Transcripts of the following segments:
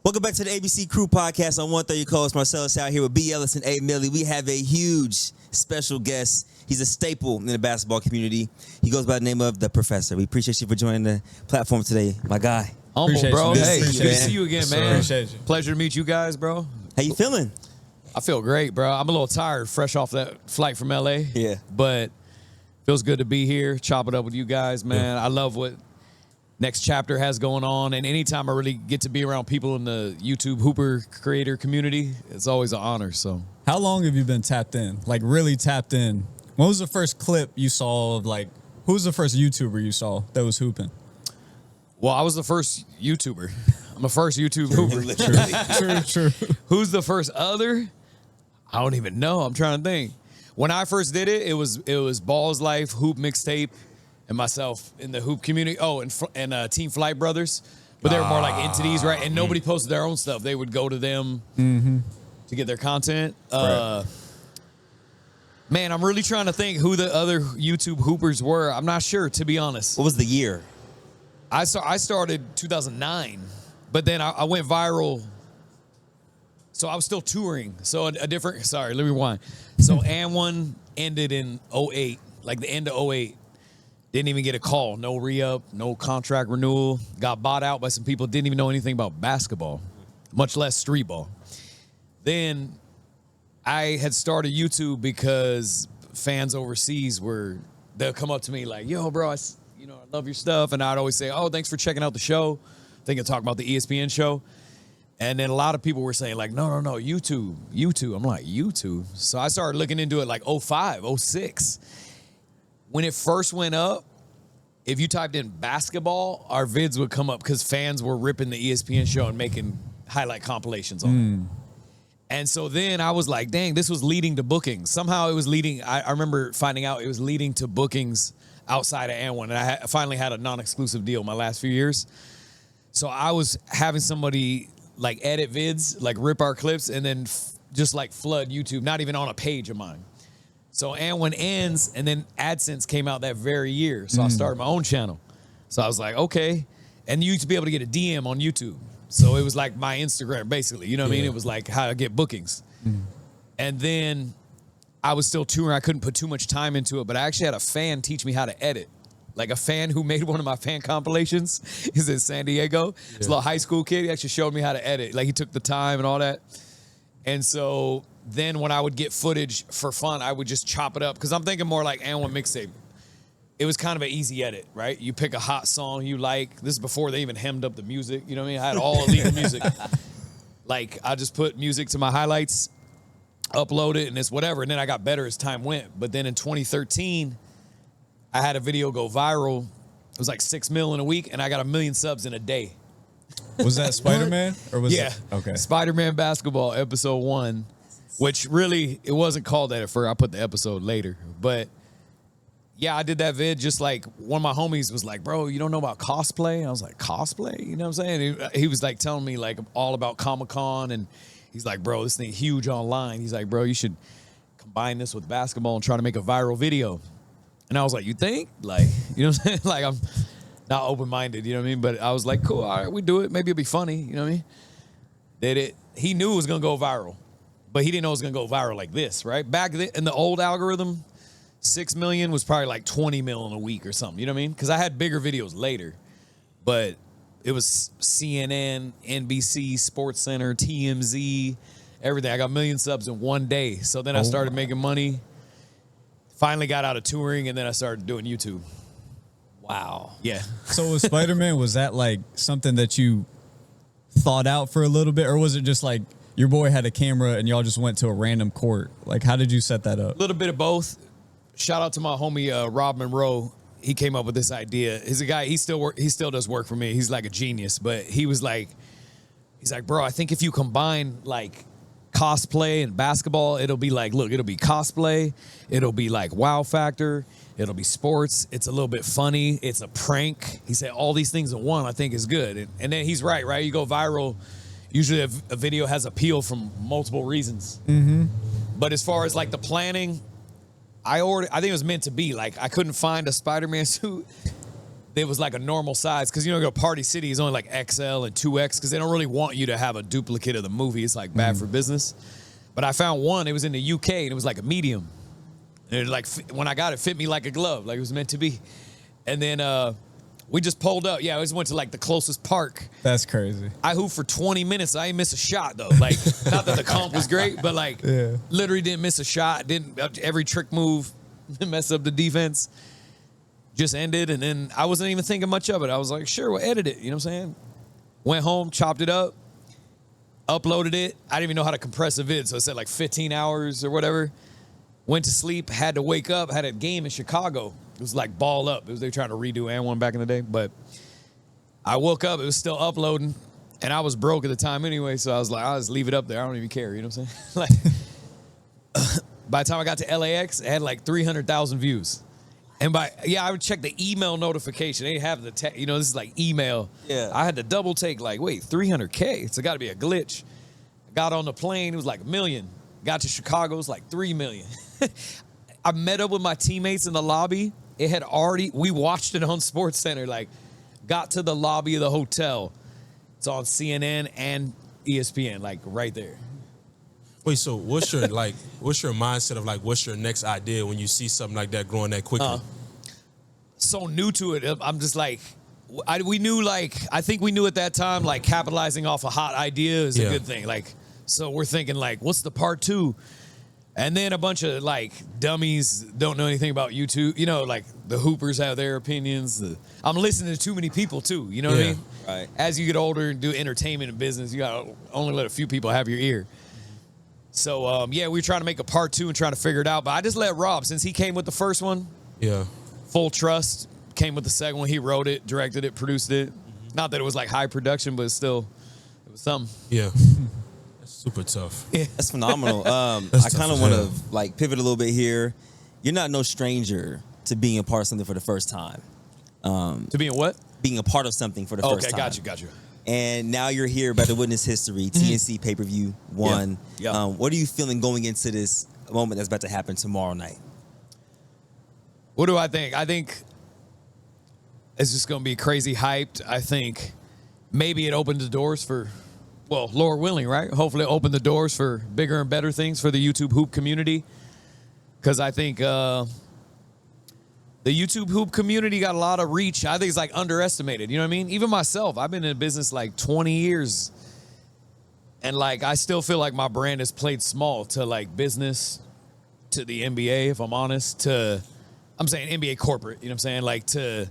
Welcome back to the ABC Crew Podcast. I'm one third your co-host Marcellus out here with B. Ellis and A. Millie. We have a huge special guest. He's a staple in the basketball community. He goes by the name of The Professor. We appreciate you for joining the platform today, my guy. Humble, bro. Hey, good to see you again, man. Appreciate you. Pleasure to meet you guys, bro. How you feeling? I feel great, bro. I'm a little tired, fresh off that flight from LA. Yeah. But feels good to be here, chop it up with you guys, man. I love what Next Chapter has going on, and anytime I really get to be around people in the YouTube Hooper creator community, it's always an honor. So, how long have you been tapped in? Like, really tapped in? When was the first clip you saw of, like, who was the first YouTuber you saw that was hooping? well, I was the first YouTuber. I'm the first YouTube Hooper. True. Who's the first other? I don't even know. I'm trying to think. When I first did it, it was Ball's Life, Hoop Mixtape, and myself in the hoop community. Oh, and Team Flight Brothers. But they were more like entities, right? And nobody posted their own stuff. They would go to them to get their content. Right. Man, I'm really trying to think who the other YouTube hoopers were. I'm not sure, to be honest. What was the year? I started 2009, but then I went viral. So I was still touring. So a different, sorry, let me rewind. So And1 ended in 08, like the end of 08. Didn't even get a call. No re-up, no contract renewal. Got bought out by some people didn't even know anything about basketball, much less streetball. Then I had started YouTube because fans overseas they'll come up to me like, yo, bro, I love your stuff. And I'd always say, oh, thanks for checking out the show. I think I'd talk about the ESPN show. And then a lot of people were saying like, no, YouTube. I'm like, YouTube? So I started looking into it like 05, 06. When it first went up, if you typed in basketball, our vids would come up because fans were ripping the ESPN show and making highlight compilations on it. And so then I was like, dang, this was leading to bookings. Somehow it was leading. I remember finding out it was leading to bookings outside of And1. And I finally had a non-exclusive deal my last few years. So I was having somebody like edit vids, like rip our clips, and then just like flood YouTube, not even on a page of mine. So And1 ends, and then AdSense came out that very year. So I started my own channel. So I was like, okay. And you used to be able to get a DM on YouTube. So it was like my Instagram, basically. You know what I mean? It was like how to get bookings. And then I was still touring. I couldn't put too much time into it, but I actually had a fan teach me how to edit. Like a fan who made one of my fan compilations. He's in San Diego. He's a little high school kid. He actually showed me how to edit. Like he took the time and all that. And so then when I would get footage for fun, I would just chop it up. Because I'm thinking more like And1 Mixtape. It was kind of an easy edit, right? You pick a hot song you like. This is before they even hemmed up the music. You know what I mean? I had all illegal music. Like, I just put music to my highlights, upload it, and it's whatever. And then I got better as time went. But then in 2013, I had a video go viral. It was like 6 million in a week, and I got 1 million subs in a day. Was that Spiderman? Or was Yeah. it? Okay. Spiderman Basketball, episode 1, which really, it wasn't called that at first. I put the episode later. But yeah, I did that vid just like one of my homies was like, bro, you don't know about cosplay? I was like, cosplay? You know what I'm saying? He was like telling me like all about Comic-Con, and he's like, bro, this thing huge online. He's like, bro, you should combine this with basketball and try to make a viral video. And I was like, you think? Like, you know what I'm saying? Like, I'm not open-minded, you know what I mean? But I was like, cool, all right, we do it. Maybe it'll be funny, you know what I mean? Did it. He knew it was going to go viral, but he didn't know it was going to go viral like this, right? Back then, in the old algorithm, 6 million was probably like 20 million a week or something, you know what I mean? Because I had bigger videos later, but it was CNN, NBC, SportsCenter, TMZ, everything. I got 1 million subs in one day. So then I started making money, finally got out of touring, and then I started doing YouTube. Wow. Yeah. So with Spider-Man, was that like something that you thought out for a little bit, or was it just like your boy had a camera and y'all just went to a random court? Like, how did you set that up? A little bit of both. Shout out to my homie Rob Monroe. He came up with this idea. He's a guy, he still does work for me. He's like a genius, but he's like, bro, I think if you combine like cosplay and basketball, it'll be like, look, it'll be cosplay, it'll be like wow factor, it'll be sports, it's a little bit funny, it's a prank. He said all these things in one I think is good. And then he's right? You go viral, usually a video has appeal from multiple reasons. But as far as like the planning, I think it was meant to be. Like, I couldn't find a Spider-Man suit. it was like a normal size. Because, you know, Party City is only like XL and 2X because they don't really want you to have a duplicate of the movie. It's like bad for business. But I found one. It was in the UK and it was like a medium. And it like when I got it, fit me like a glove, like it was meant to be. And then we just pulled up. Yeah, I just went to like the closest park. That's crazy. I hooped for 20 minutes. I didn't miss a shot though. Like, not that the comp was great, but like, literally didn't miss a shot. Didn't every trick move, mess up the defense. Just ended, and then I wasn't even thinking much of it. I was like, sure, we'll edit it. You know what I'm saying? Went home, chopped it up, uploaded it. I didn't even know how to compress a vid, so it said like 15 hours or whatever. Went to sleep, had to wake up, had a game in Chicago. It was like ball up. It was they were trying to redo And1 back in the day. But I woke up, it was still uploading, and I was broke at the time anyway, so I was like, I'll just leave it up there. I don't even care, you know what I'm saying? Like, by the time I got to LAX, it had like 300,000 views. And I would check the email notification. They have the, this is like email. Yeah. I had to double take, like, wait, 300K? It's got to be a glitch. Got on the plane, it was like 1 million. Got to Chicago, it was like 3 million. I met up with my teammates in the lobby. It had already, we watched it on SportsCenter, like, got to the lobby of the hotel. It's on CNN and ESPN, like, right there. Wait, so what's your mindset of like what's your next idea when you see something like that growing that quickly? So new to it, I'm just like, I think we knew at that time, like, capitalizing off a hot idea is a good thing. Like, so we're thinking like, what's the part 2? And then a bunch of like dummies don't know anything about YouTube. You know, like the hoopers have their opinions. I'm listening to too many people too. You know what I mean? Right. As you get older and do entertainment and business, you gotta only let a few people have your ear. So we were trying to make a part 2 and trying to figure it out. But I just let Rob, since he came with the first one. Yeah. Full trust. Came with the second one. He wrote it, directed it, produced it. Mm-hmm. Not that it was like high production, but still, it was something. Yeah. Super tough. Yeah. That's phenomenal. I kind of want to like pivot a little bit here. You're not no stranger to being a part of something for the first time. To being what? Being a part of something for the first time. Okay, got you. And now you're here about to witness history. TNC pay-per-view 1. Yeah. What are you feeling going into this moment that's about to happen tomorrow night? What do I think? I think it's just going to be crazy hyped. I think maybe it opened the doors for, well, Lord willing, right? Hopefully it opened the doors for bigger and better things for the YouTube hoop community. Because I think the YouTube hoop community got a lot of reach. I think it's like underestimated. You know what I mean? Even myself, I've been in business like 20 years. And like, I still feel like my brand has played small to like business, to the NBA, if I'm honest, I'm saying NBA corporate, you know what I'm saying? Like to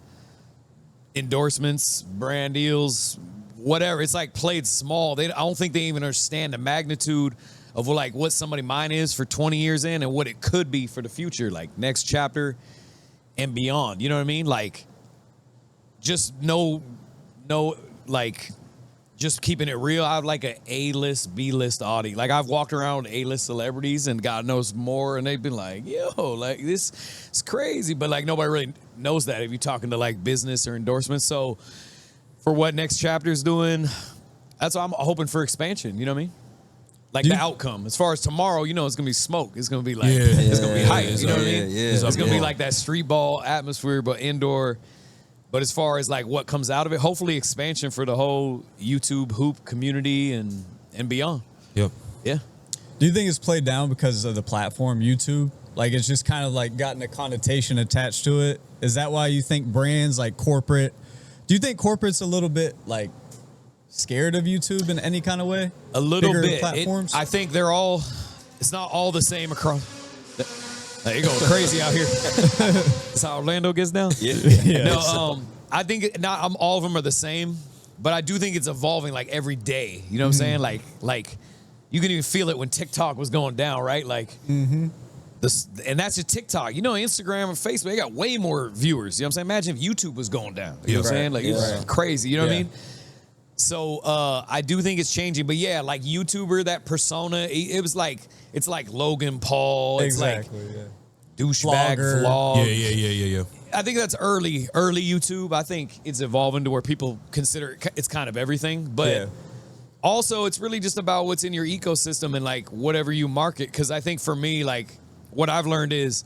endorsements, brand deals, whatever. It's like played small. I don't think they even understand the magnitude of what somebody mine is for 20 years in and what it could be for the future, like next chapter and beyond. You know what I mean? Like, just just keeping it real. I have like an A-list, B-list audience. Like, I've walked around with A-list celebrities and God knows more, and they've been like, yo, like, this is crazy. But like, nobody really knows that if you're talking to like business or endorsements. So for what next chapter is doing, that's what I'm hoping for expansion. You know what I mean? Like the outcome. As far as tomorrow, it's going to be smoke. It's going to be like, it's going to be hype. You know what I mean? Yeah. It's going to be like that street ball atmosphere, but indoor. But as far as like what comes out of it, hopefully expansion for the whole YouTube hoop community and beyond. Yep. Yeah. Do you think it's played down because of the platform, YouTube? Like, it's just kind of like gotten a connotation attached to it. Is that why you think brands like corporate, do you think corporate's a little bit like scared of YouTube in any kind of way? A little Bigger bit. platforms? I think it's not all the same across. There you go, crazy out here. That's how Orlando gets down. Yeah. No, I think not. All of them are the same, but I do think it's evolving like every day. You know what I'm saying? Like you can even feel it when TikTok was going down, right? Like, and that's just TikTok. Instagram and Facebook, they got way more viewers. You know what I'm saying? Imagine if YouTube was going down. You know what I'm saying? Like, it's crazy. You know what I mean? So I do think it's changing, but yeah, like YouTuber, that persona, it's like Logan Paul, it's like douchebag vlog. Yeah. I think that's early YouTube. I think it's evolving to where people consider it's kind of everything, but also it's really just about what's in your ecosystem and like whatever you market. Because I think for me, like what I've learned is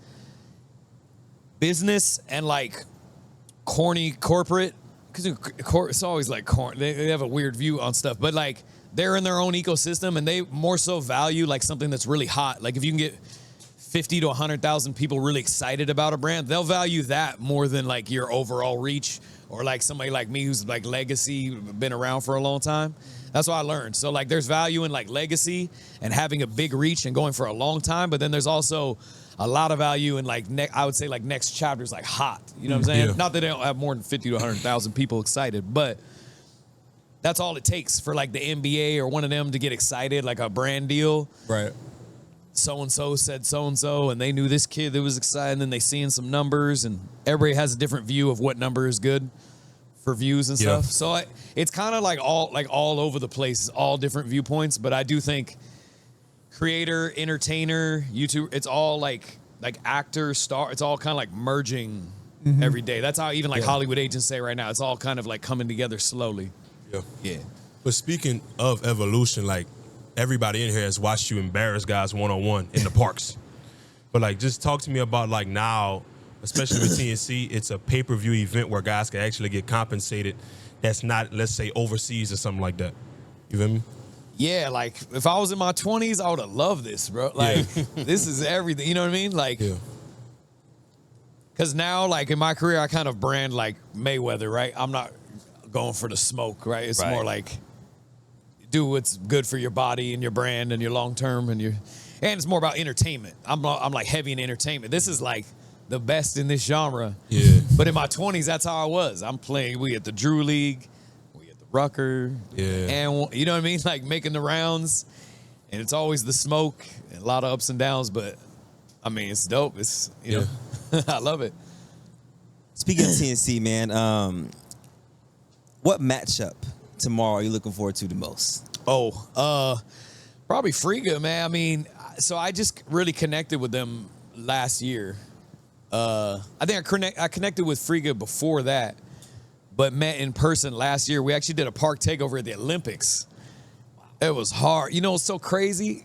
business and like corny corporate, because it's always like corny. They have a weird view on stuff, but like they're in their own ecosystem and they more so value like something that's really hot. Like if you can get 50 to 100,000 people really excited about a brand, they'll value that more than like your overall reach or like somebody like me who's like legacy, been around for a long time. That's what I learned. So like there's value in like legacy and having a big reach and going for a long time, but then there's also a lot of value in like, I would say like next chapter's like hot. You know what I'm saying? Yeah. Not that they don't have more than 50 to 100,000 people excited, but that's all it takes for like the NBA or one of them to get excited, like a brand deal. Right. So-and-so said so-and-so, and they knew this kid that was excited, and then they seeing some numbers, and everybody has a different view of what number is good for views and stuff. So it's kind of like all over the place, all different viewpoints, but I do think creator, entertainer, YouTuber, it's all like actor, star, it's all kind of like merging every day. That's how even like Hollywood agents say right now, it's all kind of like coming together slowly. Yeah. But speaking of evolution, like everybody in here has watched you embarrass guys one-on-one in the parks. But like, just talk to me about like now, especially with TNC, it's a pay-per-view event where guys can actually get compensated. That's not, let's say, overseas or something like that. You feel me? Yeah, like if I was in my 20s, I would have loved this, bro. Like this is everything. You know what I mean? Like, because now, like in my career, I kind of brand like Mayweather, right? I'm not going for the smoke, right? It's more like do what's good for your body and your brand and your long term and it's more about entertainment. I'm like heavy in entertainment. This is like the best in this genre. Yeah. But in my 20s, that's how I was. I'm playing. We at the Drew League, we at the Rucker, and you know what I mean? Like making the rounds, and it's always the smoke and a lot of ups and downs. But I mean, it's dope. It's you know, I love it. Speaking of TNC, man, what matchup tomorrow are you looking forward to the most? Probably Friga, man. I mean, so I just really connected with them last year. I think I connected with Friga before that, but met in person last year. We actually did a park takeover at the Olympics. It was hard. You know, it's so crazy.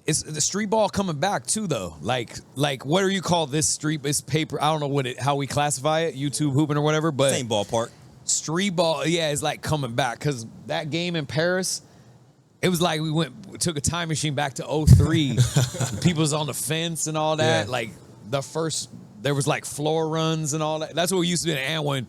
It's the street ball coming back too, though. Like what do you call this street? It's paper. I don't know how we classify it, YouTube hooping or whatever, but Same ballpark. Street ball, is like coming back because that game in Paris, it was like we took a time machine back to 03. People was on the fence and all that. Like there was like floor runs and all that. That's what we used to do in Antwerp.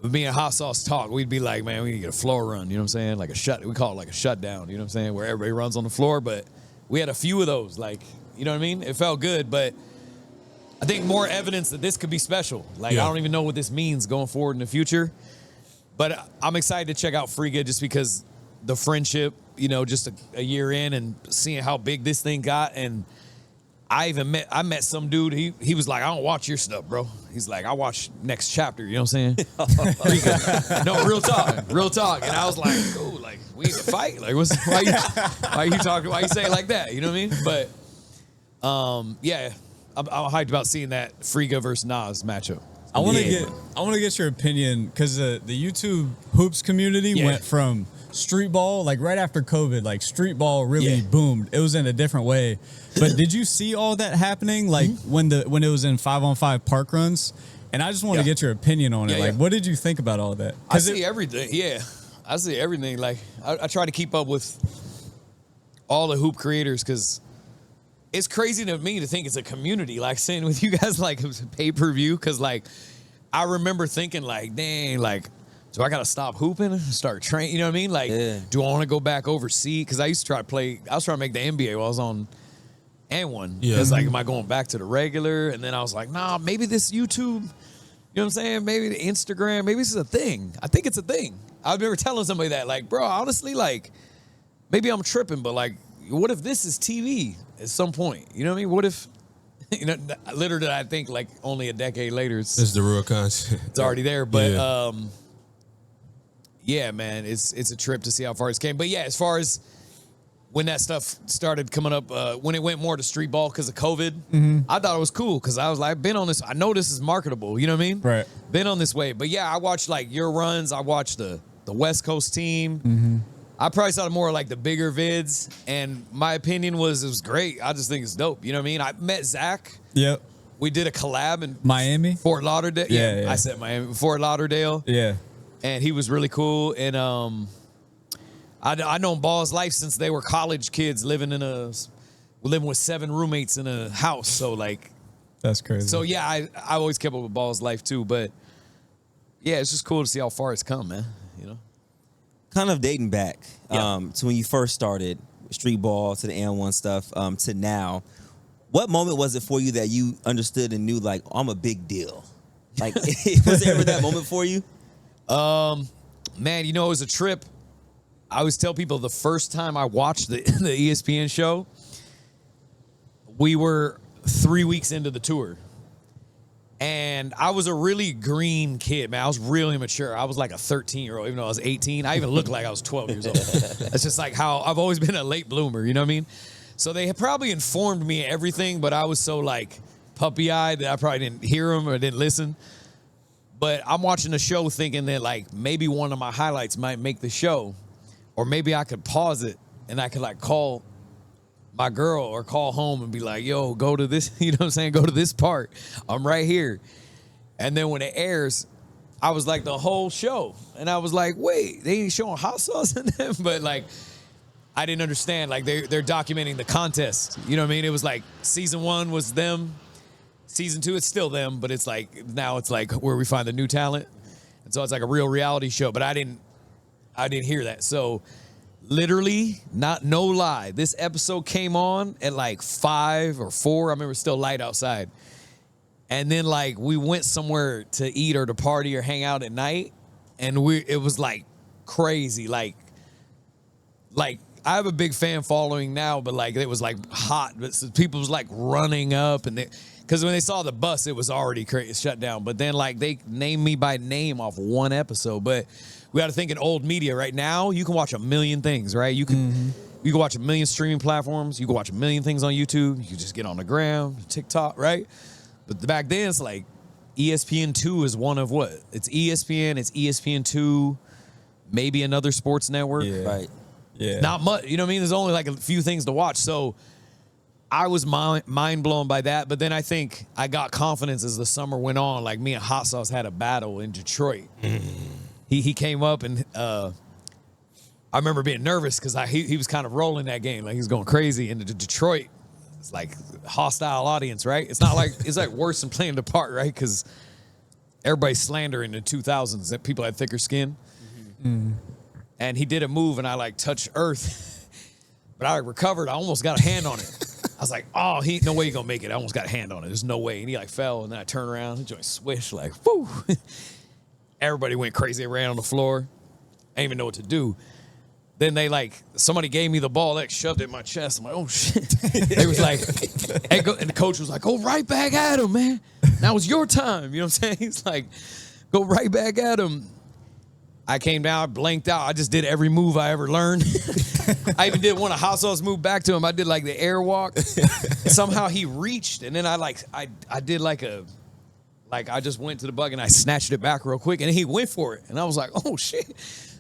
With me and Hot Sauce talk, we'd be like, man, we need to get a floor run. You know what I'm saying? We call it like a shutdown. You know what I'm saying? Where everybody runs on the floor. But we had a few of those. Like, you know what I mean? It felt good, but I think more evidence that this could be special. Like, I don't even know what this means going forward in the future. But I'm excited to check out Friga just because the friendship, you know, just a year in and seeing how big this thing got. And I met some dude, he was like, I don't watch your stuff, bro. He's like, I watch Next Chapter, you know what I'm saying? No, real talk. And I was like, oh, like, we need to fight? Like, why you talking, why you say it like that? You know what I mean? But, I'm hyped about seeing that Friga versus Nas matchup. I want to get your opinion because the YouTube hoops community went from street ball, like right after COVID, like street ball really boomed. It was in a different way. But did you see all that happening like when it was in 5-on-5 park runs? And I just want to get your opinion on it. Like, what did you think about all that? I see everything. Yeah, I see everything. Like, I try to keep up with all the hoop creators because it's crazy to me to think it's a community. Like saying with you guys, like it was a pay-per-view. Because like I remember thinking like, dang, like, do I got to stop hooping and start training? You know what I mean? Like, do I want to go back overseas? Because I used to try to play. I was trying to make the NBA while I was on N1. Yeah. It's like, am I going back to the regular? And then I was like, nah, maybe this YouTube, you know what I'm saying? Maybe the Instagram, maybe this is a thing. I think it's a thing. I remember telling somebody that, like, bro, honestly, like, maybe I'm tripping, but like, what if this is TV at some point? You know what I mean? What if, you know, literally, I think like only a decade later, it's the real concept. It's already there. But yeah, man, it's a trip to see how far it's came. But yeah, as far as when that stuff started coming up, when it went more to street ball because of COVID, I thought it was cool because I was like, I've been on this. I know this is marketable. You know what I mean? Right. Been on this way. But yeah, I watched like your runs. I watched the West Coast team. I probably saw more like the bigger vids, and my opinion was it was great. I just think it's dope. You know what I mean? I met Zach. Yep. We did a collab in Miami? Fort Lauderdale. Yeah. I said Miami. Fort Lauderdale. Yeah. And he was really cool. And I known Ball's life since they were college kids living with 7 roommates in a house. So like, That's crazy. so yeah, I always kept up with Ball's life too. But yeah, it's just cool to see how far it's come, man. You know, Kind of dating back Yeah. to when you first started Streetball to the And1 stuff to now. What moment was it for you that you understood and knew, like, I'm a big deal? Like, was there ever that moment for you? man, you know, it was a trip. I always tell people the first time I watched the ESPN show, we were 3 weeks into the tour. And I was a really green kid, man. I was really immature. I was like a 13-year-old, even though I was 18. I even looked like I was 12 years old. That's just like how I've always been a late bloomer, you know what I mean? So they had probably informed me of everything, but I was so like puppy-eyed that I probably didn't hear them or didn't listen. But I'm watching the show thinking that like maybe one of my highlights might make the show, or maybe I could pause it and I could like call my girl or call home and be like, yo, go to this, you know what I'm saying? Go to this part. I'm right here. And then when it airs, I was like the whole show. And I was like, wait, they ain't showing hot sauce in them? But like, I didn't understand. Like they're documenting the contest. You know what I mean? It was like season 1 was them. Season 2, it's still them, but it's like, now it's like where we find the new talent. And so it's like a real reality show, but I didn't hear that. So literally, no lie, this episode came on at like 5 or 4. I remember it's still light outside. And then like we went somewhere to eat or to party or hang out at night. And it was like crazy. Like I have a big fan following now, but like it was like hot. But people was like running up and because when they saw the bus, it was already shut down. But then like they named me by name off one episode. But we got to think in old media right now, you can watch a million things, right? You can watch a million streaming platforms. You can watch a million things on YouTube. You can just get on the gram, TikTok, right? But back then it's like ESPN2 is one of what? It's ESPN, it's ESPN2, maybe another sports network. Yeah. Right. Yeah. Not much, you know what I mean? There's only like a few things to watch. So I was mind blown by that. But then I think I got confidence as the summer went on. Like me and Hot Sauce had a battle in Detroit. He came up and I remember being nervous because he was kind of rolling that game. Like he was going crazy. And Detroit, it's like hostile audience, right? It's not like, it's like worse than playing the part, right? Because everybody's slandering in the 2000s that people had thicker skin. And he did a move and I like touched earth. But I recovered. I almost got a hand on it. I was like, oh, no way he's going to make it. I almost got a hand on it. There's no way. And he like fell, and then I turned around, the joint swished, like, whoo. Everybody went crazy. They ran on the floor. I didn't even know what to do. Then somebody gave me the ball, like shoved it in my chest. I'm like, oh, shit. They was like, and the coach was like, go right back at him, man. Now it's your time. You know what I'm saying? He's like, go right back at him. I came down, I blanked out. I just did every move I ever learned. I even did one of Hot Sauce move back to him. I did like the air walk. Somehow he reached, and then I did I just went to the bucket and I snatched it back real quick, and he went for it, and I was like, oh shit.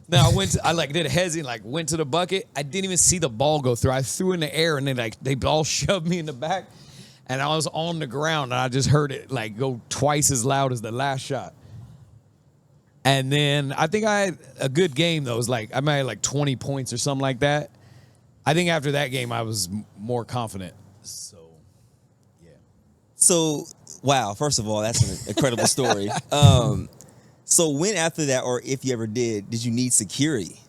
Now I did a hezzy and went to the bucket. I didn't even see the ball go through. I threw it in the air, and then they all shoved me in the back, and I was on the ground, and I just heard it go twice as loud as the last shot. And then I think I had a good game, though. It was I might have 20 points or something like that. I think after that game, I was more confident. So, yeah. So, wow, first of all, that's an incredible story. So when after that, or if you ever did you need security?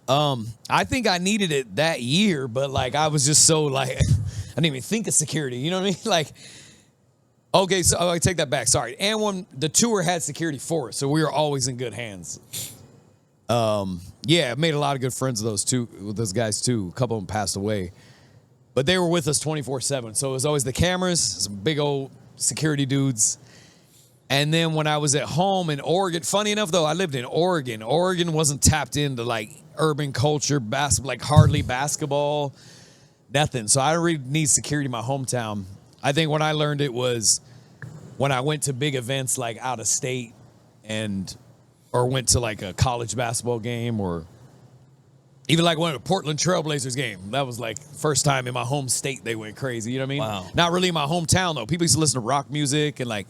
I think I needed it that year, but I was just so I didn't even think of security. You know what I mean? Okay, so I take that back. Sorry. And when the tour had security for us, so we were always in good hands. Yeah, I made a lot of good friends with those guys too. A couple of them passed away. But they were with us 24/7. So it was always the cameras, some big old security dudes. And then when I was at home in Oregon, funny enough though, I lived in Oregon. Oregon wasn't tapped into urban culture, hardly basketball, nothing. So I didn't really need security in my hometown. I think when I learned it was when I went to big events out of state or went to a college basketball game or Even like one of the Portland Trailblazers game. That was like first time in my home state they went crazy. You know what I mean? Wow. Not really in my hometown though. People used to listen to rock music and like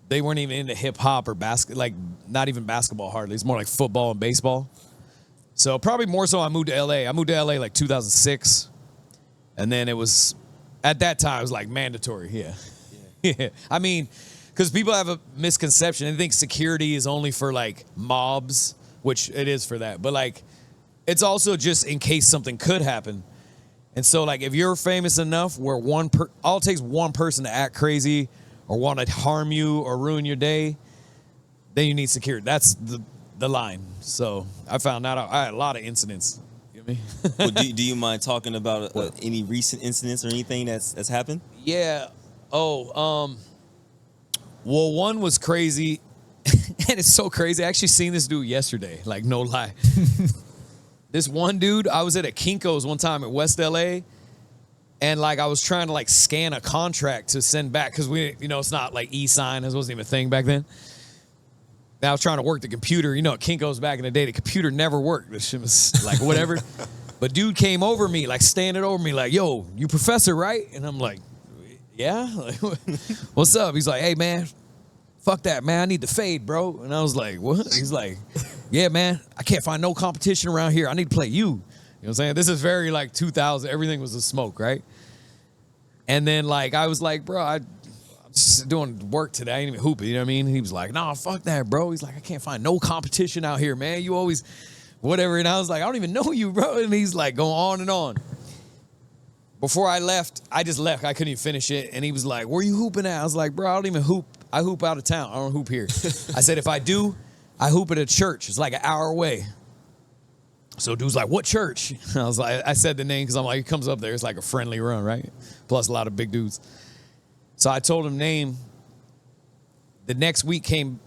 they weren't even into hip hop or like not even basketball hardly. It's more like football and baseball. So probably more so I moved to LA. I moved to LA like 2006. And then it was at that time it was like mandatory. Yeah. Yeah. I mean, because people have a misconception. They think security is only for like mobs, which it is for that. But like it's also just in case something could happen. And so, like, if you're famous enough where all it takes one person to act crazy or want to harm you or ruin your day, then you need security. That's the line. So I found out I had a lot of incidents. You know what I mean? Well, do you mind talking about any recent incidents or anything that's happened? Yeah. Well, one was crazy, and it's so crazy. I actually seen this dude yesterday, like, no lie. This one dude, I was at a Kinko's one time at West LA, and like I was trying to like scan a contract to send back because it's not like e-sign. This wasn't even a thing back then. And I was trying to work the computer. At Kinko's back in the day, the computer never worked. This shit was like whatever. But dude came over me, like standing over me, like, "Yo, you professor, right?" And I'm like, "Yeah." Like, what's up? He's like, "Hey, man, fuck that, man. I need the fade, bro." And I was like, "What?" He's like, "Yeah, man, I can't find no competition around here. I need to play you." You know what I'm saying? This is very like 2000. Everything was a smoke, right? And then like I was like, "Bro, I'm just doing work today. I ain't even hooping." You know what I mean? He was like, "Nah, fuck that, bro." He's like, "I can't find no competition out here, man. You always whatever." And I was like, "I don't even know you, bro." And he's like going on and on. Before I left, I just left. I couldn't even finish it. And he was like, "Where you hooping at?" I was like, "Bro, I don't even hoop. I hoop out of town. I don't hoop here." I said, "If I do, I hoop at a church. It's like an hour away." So dude's like, "What church?" I said the name because I'm like, it comes up there. It's like a friendly run, right? Plus a lot of big dudes. So I told him name. The next week came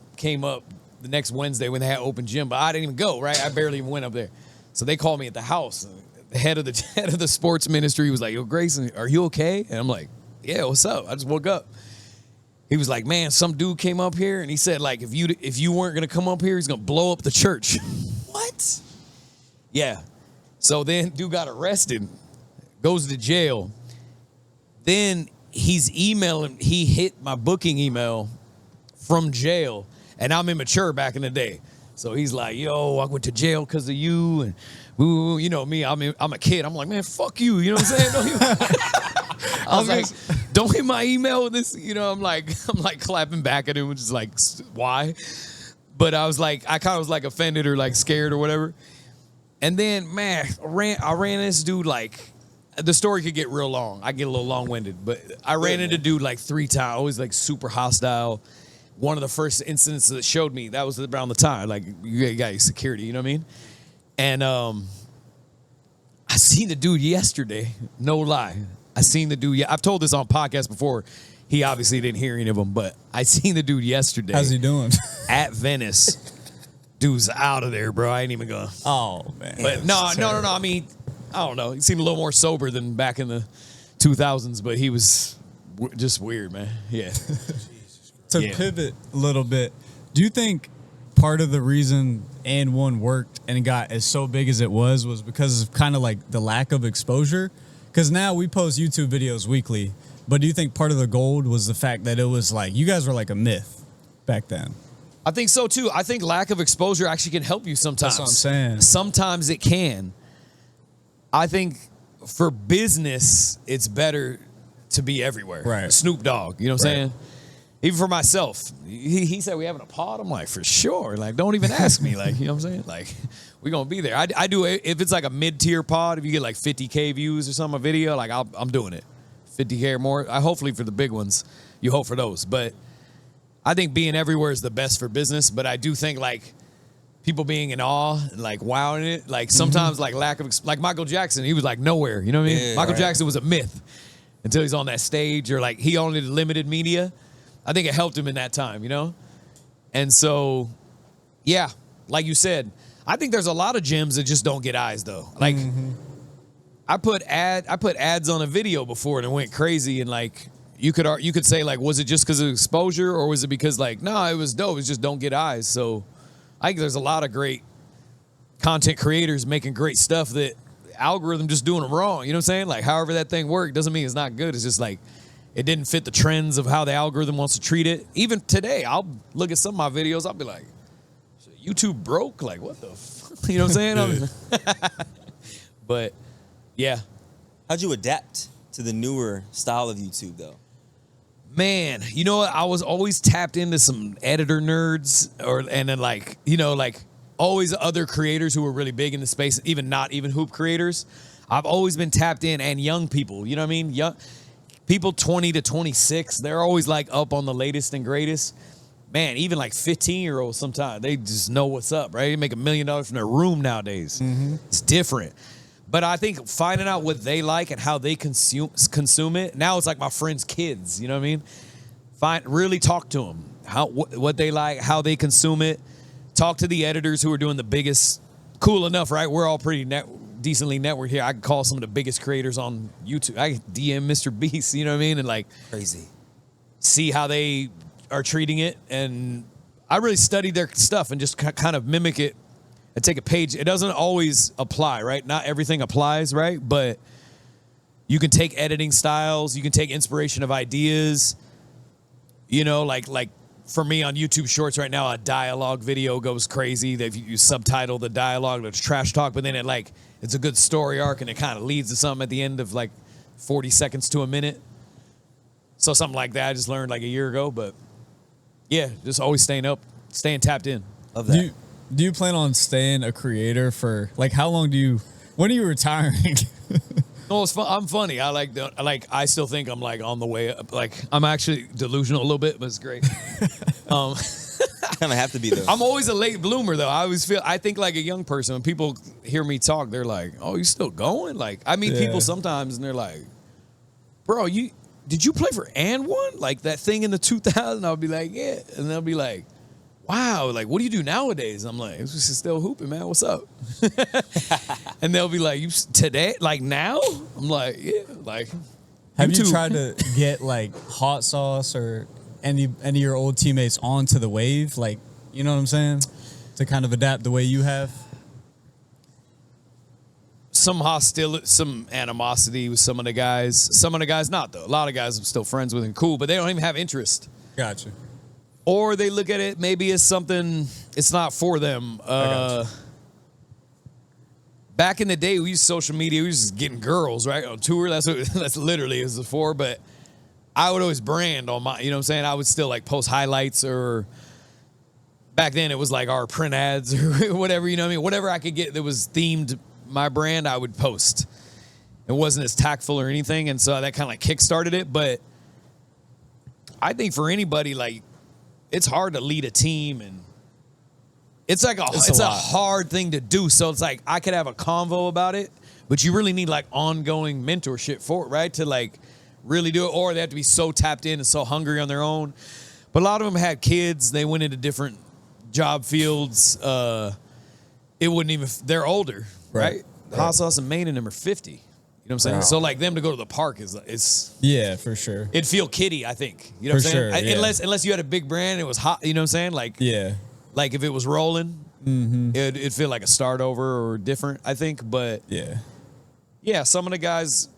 up the next Wednesday when they had open gym, but I didn't even go, right? I barely even went up there. So they called me at the house. The head of the sports ministry was like, "Yo, Grayson, are you okay?" And I'm like, "Yeah, what's up? I just woke up." He was like, "Man, some dude came up here and he said like if you weren't gonna come up here, he's gonna blow up the church." What? Yeah. So then dude got arrested, goes to jail. Then he's emailing. He hit my booking email from jail, and I'm immature back in the day. So he's like, "Yo, I went to jail because of you," and ooh, you know me. I'm a kid. I'm like, "Man, fuck you." You know what I'm saying? I was like, "Don't hit my email with this." I'm like clapping back at him, which is like, why? But I kind of was like offended or like scared or whatever. And then, man, I ran this dude like, the story could get real long. I get a little long-winded, but I ran into dude like 3 times, always like super hostile. One of the first incidents that showed me, that was around the time, like you got your security, you know what I mean? And I seen the dude yesterday, no lie. I seen the dude. I've told this on podcast before. He obviously didn't hear any of them, but I seen the dude yesterday. How's he doing? At Venice. Dude's out of there, bro. I ain't even gonna. Oh, man. But no. I mean, I don't know. He seemed a little more sober than back in the 2000s, but he was just weird, man. Yeah. To pivot a little bit, do you think part of the reason And1 worked and got as so big as it was because of kind of like the lack of exposure? Because now we post YouTube videos weekly, but do you think part of the gold was the fact that it was like, you guys were like a myth back then? I think so too. I think lack of exposure actually can help you sometimes. That's what I'm saying. Sometimes it can. I think for business, it's better to be everywhere. Right. Snoop Dogg, you know what I'm saying? Even for myself, he said we having a pod. I'm like, for sure. Like, don't even ask me. Like, you know what I'm saying? Like, we're gonna be there. I do if it's like a mid-tier pod. If you get like 50K views or something, a video, like I'm doing it. 50K or more. Hopefully for the big ones, you hope for those. But I think being everywhere is the best for business. But I do think like people being in awe and like wowing it. Like sometimes like lack of like Michael Jackson, he was like nowhere. You know what I mean? Yeah, Michael Jackson was a myth until he's on that stage or like he only did limited media. I think it helped him in that time, you know? And so, yeah, like you said, I think there's a lot of gyms that just don't get eyes though. Like I put ads on a video before and it went crazy and like you could say like, was it just because of exposure or was it because like, no, it was dope. It's just don't get eyes. So I think there's a lot of great content creators making great stuff that algorithm just doing them wrong. You know what I'm saying? Like, however that thing worked doesn't mean it's not good. It's just like it didn't fit the trends of how the algorithm wants to treat it. Even today, I'll look at some of my videos. I'll be like, YouTube broke? Like, what the fuck? You know what I'm saying? But, yeah. How'd you adapt to the newer style of YouTube, though? Man, you know what? I was always tapped into some editor nerds, and then like, you know, like always other creators who were really big in the space, even not even hoop creators. I've always been tapped in, and young people, you know what I mean? Young people 20 to 26, they're always like up on the latest and greatest. Man, even like 15-year-olds sometimes, they just know what's up, right? They make $1 million from their room nowadays. Mm-hmm. It's different. But I think finding out what they like and how they consume it, now it's like my friends' kids, you know what I mean? Really talk to them, what they like, how they consume it. Talk to the editors who are doing the biggest, cool enough, right? We're all pretty decently networked here. I can call some of the biggest creators on YouTube. I can DM Mr. Beast, you know what I mean? And like, Crazy. See how they are treating it. And I really studied their stuff and just kind of mimic it. I take a page. It doesn't always apply, right? Not everything applies, right? But you can take editing styles. You can take inspiration of ideas. You know, like for me on YouTube Shorts right now, a dialogue video goes crazy. You subtitle the dialogue, it's trash talk, but then it's a good story arc and it kind of leads to something at the end of like 40 seconds to a minute. So something like that I just learned like a year ago. But yeah, just always staying tapped in. Love that. Do you plan on staying a creator for like how long when are you retiring? No, it's fun. I'm funny. I still think I'm like on the way up. Like I'm actually delusional a little bit, but it's great. Kind of have to be though. I'm always a late bloomer though. I think like a young person, when people hear me talk, they're like, "Oh, you still going?" Like I meet people sometimes and they're like, "Bro, did you play for &1? Like that thing in the 2000?" I'll be like, "Yeah." And they'll be like, "Wow, like what do you do nowadays?" I'm like, "It's just still hooping, man. What's up?" And they'll be like, "You today, like now?" I'm like, "Yeah." Like, have you tried to get like hot sauce or any of your old teammates onto the wave? Like, you know what I'm saying? To kind of adapt the way you have. Some hostility, some animosity with some of the guys. Some of the guys not though. A lot of guys I'm still friends with and cool, but they don't even have interest. Gotcha. Or they look at it maybe as something it's not for them. Back in the day, we used social media. We was just getting girls right on tour. That's literally what it was for. But I would always brand on my. You know what I'm saying? I would still like post highlights or. Back then, it was like our print ads or whatever. You know what I mean? Whatever I could get that was themed my brand, I would post. It wasn't as tactful or anything, and so that kind of like kickstarted it. But I think for anybody like. It's hard to lead a team, and it's like it's a hard thing to do. So it's like I could have a convo about it, but you really need like ongoing mentorship for it, right? To like really do it, or they have to be so tapped in and so hungry on their own. But a lot of them had kids; they went into different job fields. It wouldn't even. They're older, right? Hot Sauce and Maine and them are 50. You know what I'm saying? Wow. So like them to go to the park is yeah, for sure. It'd feel kiddie, I think. You know what I'm saying? Sure, yeah. Unless you had a big brand, and it was hot. You know what I'm saying? Like like if it was rolling, it'd feel like a start over or different. I think, but yeah, some of the guys,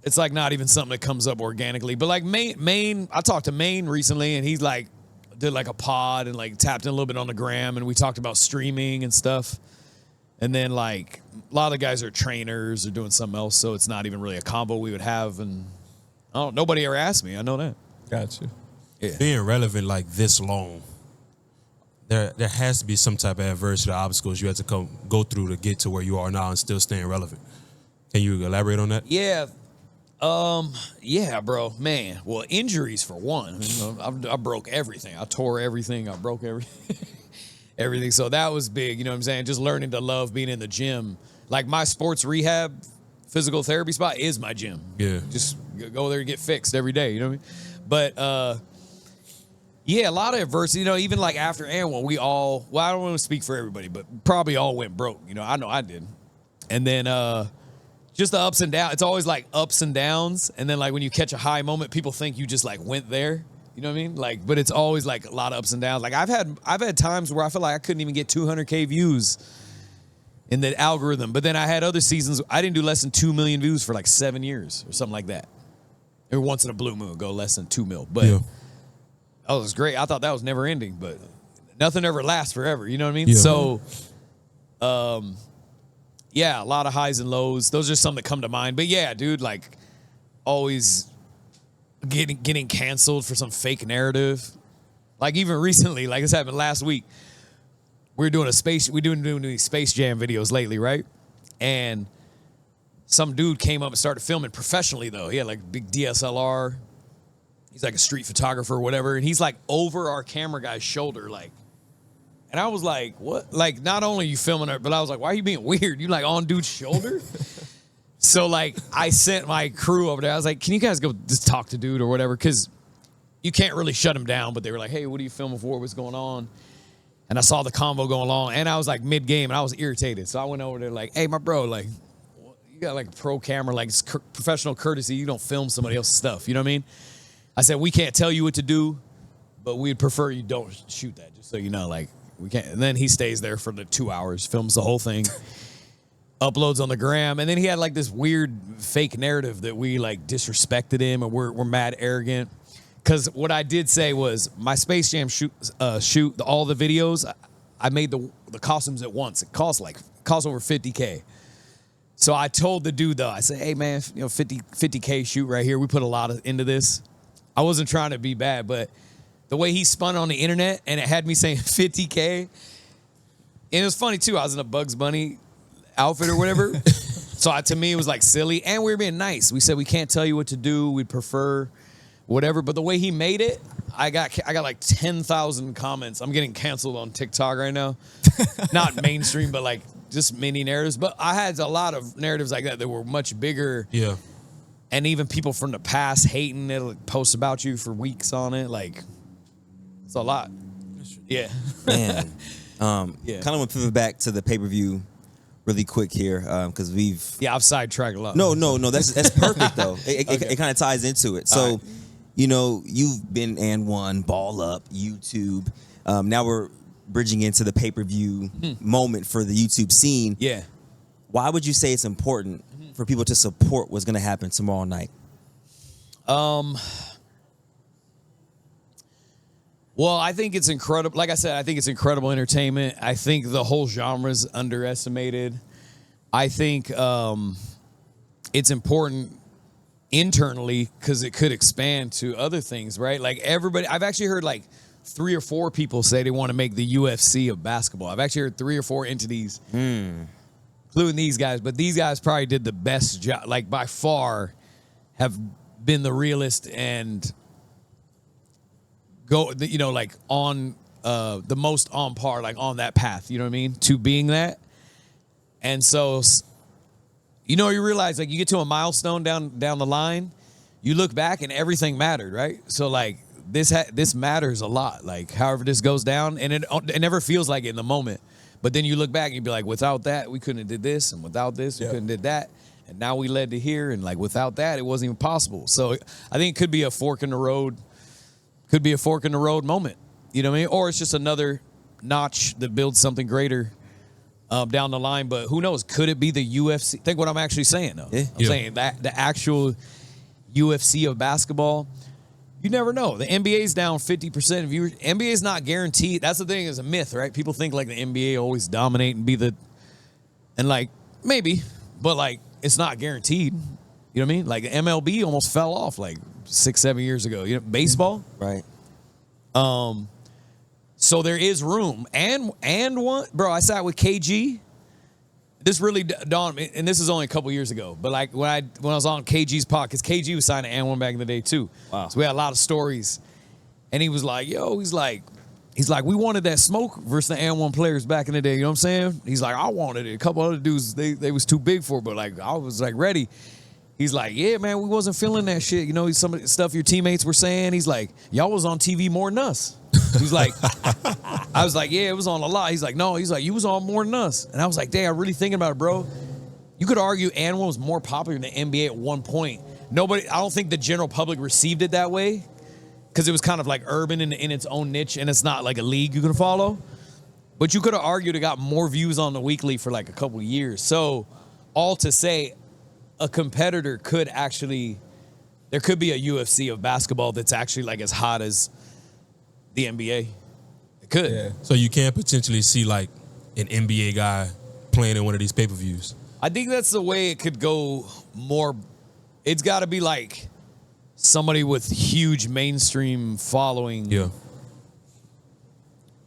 it's like not even something that comes up organically. But like Maine, I talked to Maine recently, and he's like did like a pod and like tapped in a little bit on the gram, and we talked about streaming and stuff. And then, like, a lot of guys are trainers or doing something else, so it's not even really a combo we would have. And nobody ever asked me. I know that. Gotcha. Yeah. Being relevant like this long, there has to be some type of adversity or obstacles you have to go through to get to where you are now and still staying relevant. Can you elaborate on that? Yeah. Yeah, bro. Man. Well, injuries for one. I broke everything. I tore everything. I broke everything. Everything. So that was big, you know what I'm saying? Just learning to love being in the gym. Like my sports rehab physical therapy spot is my gym. Yeah. Just go there and get fixed every day, you know what I mean? But yeah, a lot of adversity, you know, even like after &1, we all, well, I don't want to speak for everybody, but probably all went broke. You know I did. And then just the ups and downs. It's always like ups and downs. And then like when you catch a high moment, people think you just like went there. You know what I mean? Like, but it's always like a lot of ups and downs. Like I've had times where I feel like I couldn't even get 200K views in the algorithm. But then I had other seasons. I didn't do less than 2 million views for like 7 years or something like that. Every once in a blue moon, go less than 2 mil. But that was great. I thought that was never ending, but nothing ever lasts forever. You know what I mean? Yeah. So, yeah, a lot of highs and lows. Those are some that come to mind. But yeah, dude, like always getting canceled for some fake narrative. Like even recently, like this happened last week. We're doing these Space Jam videos lately, right? And some dude came up and started filming professionally, though. He had like a big DSLR. He's like a street photographer or whatever. And he's like over our camera guy's shoulder, like. And I was like, what? Like, not only are you filming her, but I was like, why are you being weird? You like on dude's shoulder? So like, I sent my crew over there. I was like, can you guys go just talk to dude or whatever? Because you can't really shut him down. But they were like, hey, what are you filming for? What's going on? And I saw the convo going along, and I was like mid-game, and I was irritated. So I went over there like, hey, my bro, like, you got like a pro camera, like it's professional courtesy. You don't film somebody else's stuff. You know what I mean? I said, we can't tell you what to do, but we'd prefer you don't shoot that, just so you know, like, we can't. And then he stays there for the 2 hours, films the whole thing, uploads on the gram. And then he had like this weird fake narrative that we like disrespected him and we're mad arrogant. Because what I did say was my Space Jam shoot all the videos, I made the costumes at once. It cost over $50K. So I told the dude though, I said, hey man, 50K shoot right here. We put a lot into this. I wasn't trying to be bad, but the way he spun on the internet and it had me saying 50K. And it was funny too. I was in a Bugs Bunny outfit or whatever. So to me, it was like silly. And we were being nice. We said, we can't tell you what to do. We'd prefer whatever. But the way he made it, I got like 10,000 comments. I'm getting canceled on TikTok right now. Not mainstream, but like just mini narratives. But I had a lot of narratives like that were much bigger. Yeah. And even people from the past hating it, like, post about you for weeks on it. Like, it's a lot. Yeah. Man. Yeah. Kind of want to pivot back to the pay-per-view really quick here because we've... Yeah, I've sidetracked a lot. No. That's perfect, though. It kind of ties into it. So, you know, you've been and won, Ball Up, YouTube. Now we're bridging into the pay-per-view moment for the YouTube scene. Yeah. Why would you say it's important for people to support what's going to happen tomorrow night? Well, I think it's incredible. Like I said, I think it's incredible entertainment. I think the whole genre is underestimated. I think it's important internally because it could expand to other things, right? Like everybody, I've actually heard like 3 or 4 people say they want to make the UFC of basketball. I've actually heard 3 or 4 entities, including these guys, but these guys probably did the best job, like by far have been the realest and go, you know, like on the most on par, like on that path, you know what I mean, to being that. And so, you know, you realize like you get to a milestone down the line, you look back and everything mattered, right? So like this matters a lot, like however this goes down, and it never feels like it in the moment. But then you look back and you be like, without that, we couldn't have did this, and without this, we couldn't have did that. And now we led to here, and like without that, it wasn't even possible. So I think it could be a fork in the road. Could be a fork in the road moment, you know what I mean? Or it's just another notch that builds something greater down the line. But who knows? Could it be the UFC? Think what I'm actually saying, though. Yeah. I'm saying that the actual UFC of basketball, you never know. The NBA's down 50% of viewers. NBA's not guaranteed. That's the thing, is a myth, right? People think like the NBA always dominate and be the, and like maybe, but like it's not guaranteed. You know what I mean? Like MLB almost fell off like 6-7 years ago. You know, baseball, Right. So there is room. And one, bro, I sat with KG. This really dawned me, and this is only a couple years ago. But like when I was on KG's pod, because KG was signed to And1 back in the day too. Wow. So we had a lot of stories. And he was like, yo, he's like, we wanted that smoke versus the And1 players back in the day. You know what I'm saying? He's like, I wanted it. A couple other dudes, they was too big for it, but like I was like ready. He's like, yeah, man, we wasn't feeling that shit. You know, some of the stuff your teammates were saying. He's like, y'all was on TV more than us. He's like, I was like, yeah, it was on a lot. He's like, no, he's like, you was on more than us. And I was like, dang, I'm really thinking about it, bro. You could argue And1 was more popular than the NBA at one point. I don't think the general public received it that way because it was kind of like urban in its own niche, and it's not like a league you can follow. But you could have argued it got more views on the weekly for like a couple of years. So all to say, a competitor could actually, there could be a UFC of basketball that's actually like as hot as the NBA. It could. Yeah. So you can potentially see like an NBA guy playing in one of these pay-per-views. I think that's the way it could go more. It's got to be like somebody with huge mainstream following. Yeah.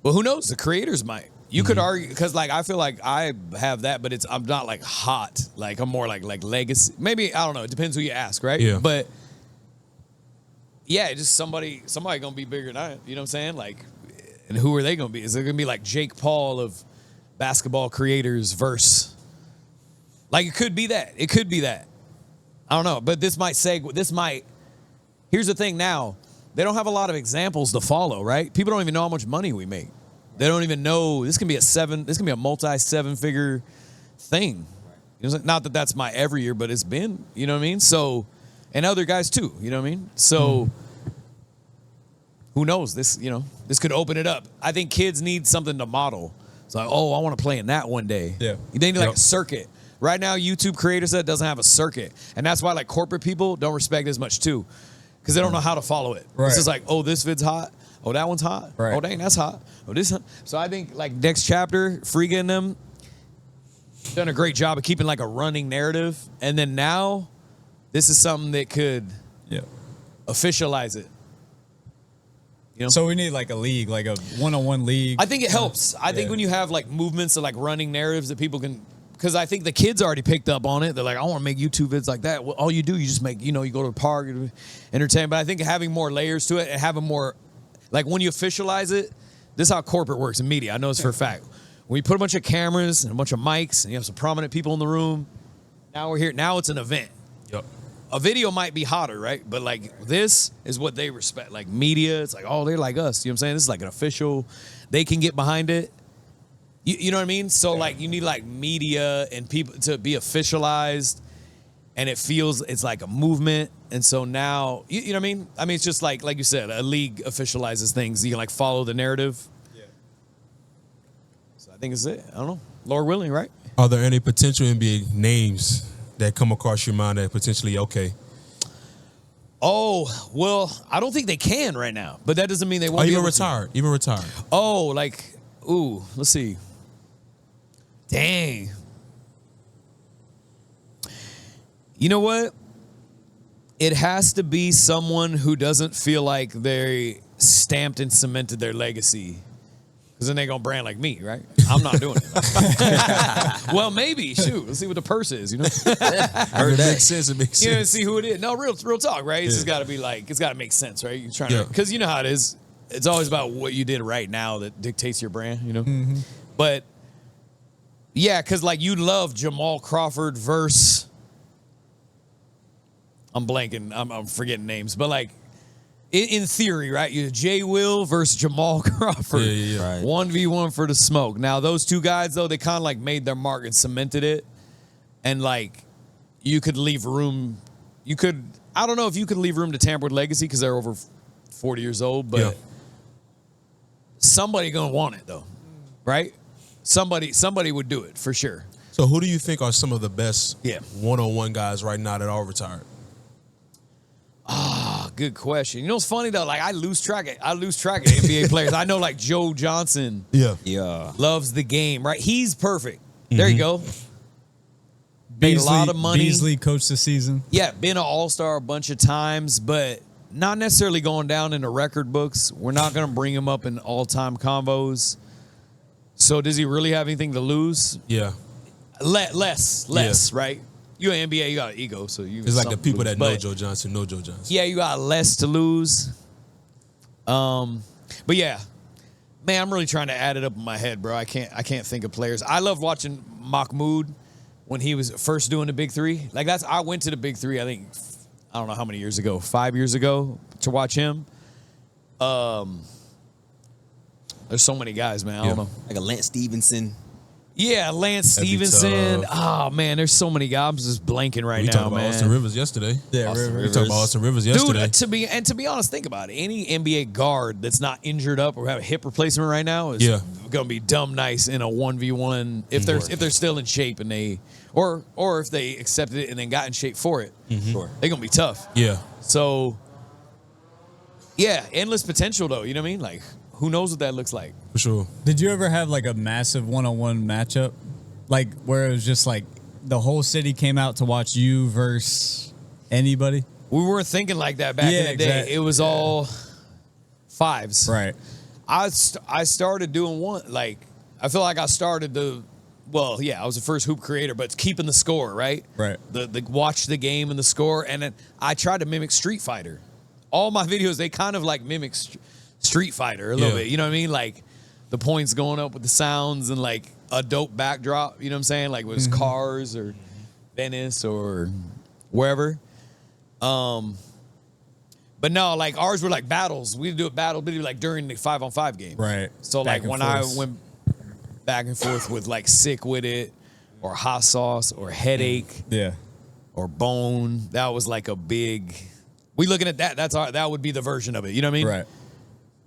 Well, who knows? The creators might. You could argue, because like I feel like I have that, but I'm not like hot. Like I'm more like legacy. Maybe, I don't know. It depends who you ask, right? Yeah. But yeah, just somebody gonna be bigger than I. You know what I'm saying? Like, and who are they gonna be? Is it gonna be like Jake Paul of basketball creators verse? Like it could be that. It could be that. I don't know. But this might Here's the thing now. They don't have a lot of examples to follow, right? People don't even know how much money we make. They don't even know this can be a multi-7-figure thing. You know, not that that's my every year, but it's been, you know what I mean? So, and other guys too, you know what I mean? So, who knows? This could open it up. I think kids need something to model. It's like, oh, I want to play in that one day. Yeah. They need like a circuit. Right now, YouTube creator set doesn't have a circuit. And that's why like corporate people don't respect it as much too. Because they don't know how to follow it. Right. It's just like, oh, this vid's hot. Oh, that one's hot. Right. Oh, dang, that's hot. Oh, this. So I think like next chapter, Friga and them done a great job of keeping like a running narrative. And then now, this is something that could officialize it. You know? So we need like a league, like a one-on-one league. I think it helps. I think when you have like movements of like running narratives that people can, because I think the kids already picked up on it. They're like, I want to make YouTube vids like that. Well, all you do, you just make, you go to the park, entertain. But I think having more layers to it and having more, like when you officialize it, this is how corporate works in media. I know this for a fact. When you put a bunch of cameras and a bunch of mics and you have some prominent people in the room, now we're here. Now it's an event. Yep. A video might be hotter, right? But like this is what they respect. Like media, it's like, oh, they're like us. You know what I'm saying? This is like an official. They can get behind it. You know what I mean? So like you need like media and people to be officialized, and it feels it's like a movement. And so now, you know what I mean? I mean, it's just like you said, a league officializes things. You can like follow the narrative. Yeah. So I think it's it. I don't know. Lord willing, right? Are there any potential NBA names that come across your mind that potentially okay? Oh, well, I don't think they can right now, but that doesn't mean they won't be able to. Even retired. Oh, like, let's see. Dang. You know what? It has to be someone who doesn't feel like they stamped and cemented their legacy. Because then they're going to brand like me, right? I'm not doing it. Well, maybe. Shoot. Let's see what the purse is, you know? It makes sense. It makes sense. You know, see who it is. No, real talk, right? It's just got to be like, it's got to make sense, right? You're trying to, because you know how it is. It's always about what you did right now that dictates your brand, you know? Mm-hmm. But, yeah, because like you love Jamal Crawford versus, I'm blanking, I'm forgetting names, but like, in theory, right? You Jay Will versus Jamal Crawford. Yeah. Right. 1v1 for the smoke. Now, those two guys, though, they kind of like made their mark and cemented it. And like, you could leave room. I don't know if you could leave room to tamper with legacy because they're over 40 years old, but somebody gonna want it though, right? Somebody would do it for sure. So who do you think are some of the best Yeah. one-on-one guys right now that are retired? Good question. You know what's funny though? Like I lose track of NBA players. I know like Joe Johnson. Yeah. Loves the game, right? He's perfect. There you go. Made a lot of money. Beasley coached the season. Yeah, been an all-star a bunch of times, but not necessarily going down in the record books. We're not going to bring him up in all-time combos. So does he really have anything to lose? Yeah. Less, right? You in NBA, you got an ego, so you. It's like the people that know but, Joe Johnson know Joe Johnson. Yeah, you got less to lose. But yeah, man, I'm really trying to add it up in my head, bro. I can't think of players. I love watching Mahmoud when he was first doing the Big Three. Like I went to the Big Three. I think I don't know how many years ago, 5 years ago, to watch him. There's so many guys, man. I don't know. Like a Lance Stevenson. Yeah, Lance That'd be Stevenson. tough. Oh man, there's so many guys. I'm just blanking right We now, talked about man. Austin Rivers yesterday. Yeah, Austin Rivers. We talked about Austin Rivers yesterday. Dude, to be honest, think about it. Any NBA guard that's not injured up or have a hip replacement right now is gonna be dumb nice in a 1v1 if they're still in shape and they or if they accepted it and then got in shape for it. Sure. They're gonna be tough. Yeah. So yeah, endless potential though. You know what I mean? Like, who knows what that looks like? For sure. Did you ever have like a massive one-on-one matchup, like where it was just like the whole city came out to watch you versus anybody? We weren't thinking like that back in the day. exactly. It was all fives. Right. I started doing one, like, I feel like I started I was the first hoop creator, but it's keeping the score, right? Right. The watch the game and the score. And then I tried to mimic Street Fighter. All my videos, they kind of like mimic Street Fighter a little bit. You know what I mean? Like the points going up with the sounds and like a dope backdrop. You know what I'm saying? Like it was cars or Venice or wherever. But no, like ours were like battles. We'd do a battle, but like during the 5-on-5 game. Right. So Back like and when forth. I went back and forth with like Sick With It or Hot Sauce or Headache Yeah. or Bone, that was like a big. We looking at that. That would be the version of it. You know what I mean? Right.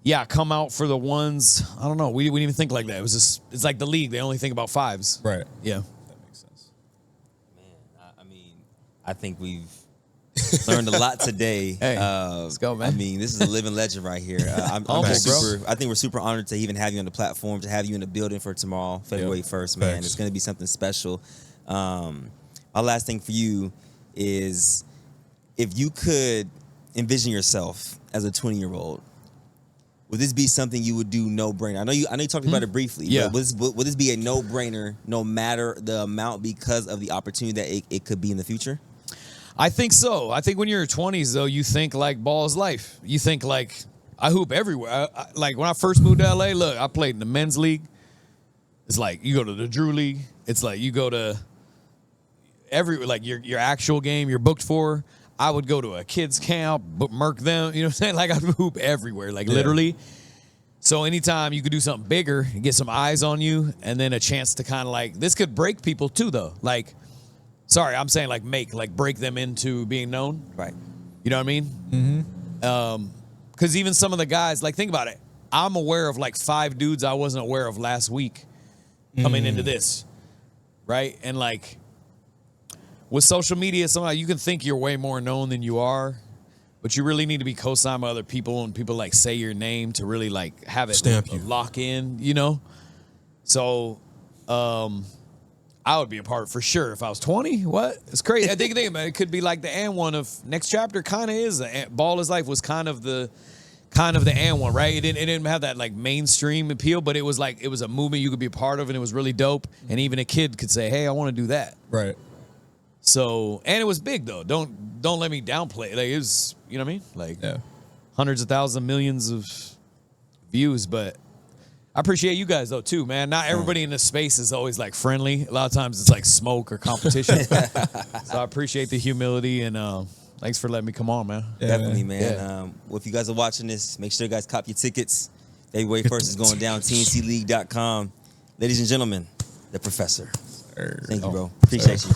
Yeah, come out for the ones. I don't know. We didn't even think like that. It was just. It's like the league. They only think about fives. Right. Yeah. That makes sense. Man, I mean, I think we've learned a lot today. Hey, let's go, man. I mean, this is a living legend right here. I'm Humble, just bro. super. I think we're super honored to even have you on the platform, to have you in the building for tomorrow, February 1st. Man, Thanks. it's going to be something special. My last thing for you is, if you could envision yourself as a 20-year-old, would this be something you would do no brainer? I know you talked about it briefly. Yeah. But would this be a no brainer, no matter the amount, because of the opportunity that it could be in the future? I think so. I think when you're in your 20s, though, you think like ball is life. You think like, I hoop everywhere. Like when I first moved to LA, look, I played in the men's league. It's like you go to the Drew League. It's like you go to like your actual game you're booked for. I would go to a kids camp, murk them. You know what I'm saying? Like I hoop everywhere, like literally. So anytime you could do something bigger, get some eyes on you, and then a chance to kind of like, this could break people too, though. Like, sorry, I'm saying like break them into being known. Right. You know what I mean? Mm-hmm. Because even some of the guys, like, think about it. I'm aware of like 5 dudes I wasn't aware of last week coming into this, right? And like with social media, somehow you can think you're way more known than you are, but you really need to be co-signed by other people, and people like say your name to really like have it Stamp you. lock in, you know? So I would be a part for sure if I was 20. What? It's crazy. I think about it. It could be like the and one of next chapter. Kind of is Ball is Life was kind of the and one, right? It didn't have that like mainstream appeal, but it was like it was a movement you could be a part of, and it was really dope. And even a kid could say, "Hey, I want to do that." Right. So, and it was big though. Don't let me downplay it. Like it was, you know what I mean? Like Yeah. hundreds of thousands, millions of views, but. I appreciate you guys though too, man. Not everybody in this space is always like friendly. A lot of times it's like smoke or competition. So I appreciate the humility, and thanks for letting me come on, man. Yeah, Definitely, man. Yeah. Well, if you guys are watching this, make sure you guys cop your tickets. February 1st is going down, tncleague.com. Ladies and gentlemen, the professor. Thank you, bro. Appreciate you.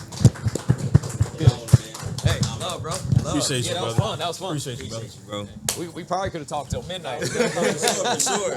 Hey, love, bro. Love. Appreciate you, that was brother. fun. That was fun. Appreciate you, brother. Bro. We probably could have talked till midnight. For sure.